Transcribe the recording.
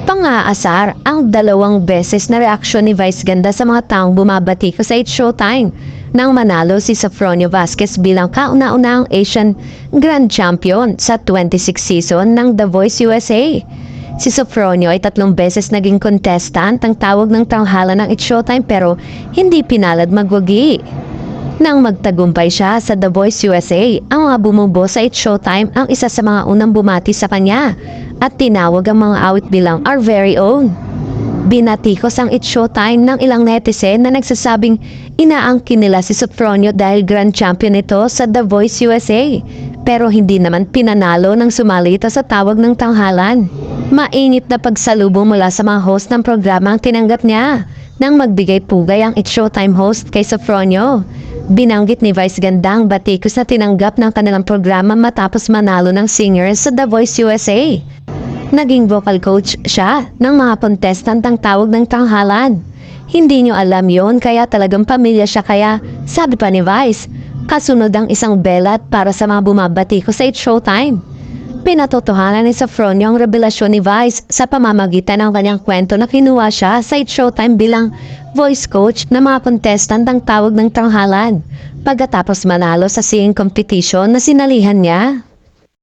Pang-aasar ang 2 beses na reaksyon ni Vice Ganda sa mga taong bumabati ko sa It's Showtime nang manalo si Sofronio Vasquez bilang kauna-unahang Asian Grand Champion sa 26 season ng The Voice USA. Si Sofronio ay 3 beses naging contestant ang tawag ng tanghalan ng It's Showtime pero hindi pinalad magwagi. Nang magtagumpay siya sa The Voice USA, ang mga bumubo sa It's Showtime ang isa sa mga unang bumati sa kanya at tinawag ang mga awit bilang our very own. Binatikos ang It's Showtime ng ilang netizen na nagsasabing inaangkin nila si Sofronio dahil grand champion ito sa The Voice USA. Pero hindi naman pinanalo ng sumali ito sa tawag ng tanghalan. Mainit na pagsalubong mula sa mga host ng programa ang tinanggap niya nang magbigay pugay ang It's Showtime host kay Sofronio. Binanggit ni Vice Gandang batikos na tinanggap ng kanilang programa matapos manalo ng singers sa The Voice USA. Naging vocal coach siya ng mga contestant ang tawag ng tanghalan. Hindi nyo alam yon kaya talagang pamilya siya kaya sabi pa ni Vice, kasunod ang isang belat para sa mga bumabati ko sa It's Showtime. Pinatotohanan ni Sofronio ang revelasyon ni Vice sa pamamagitan ng kanyang kwento na kinuha siya sa It's Showtime bilang voice coach ng mga contestant ang tawag ng tanghalan pagkatapos manalo sa singing competition na sinalihan niya.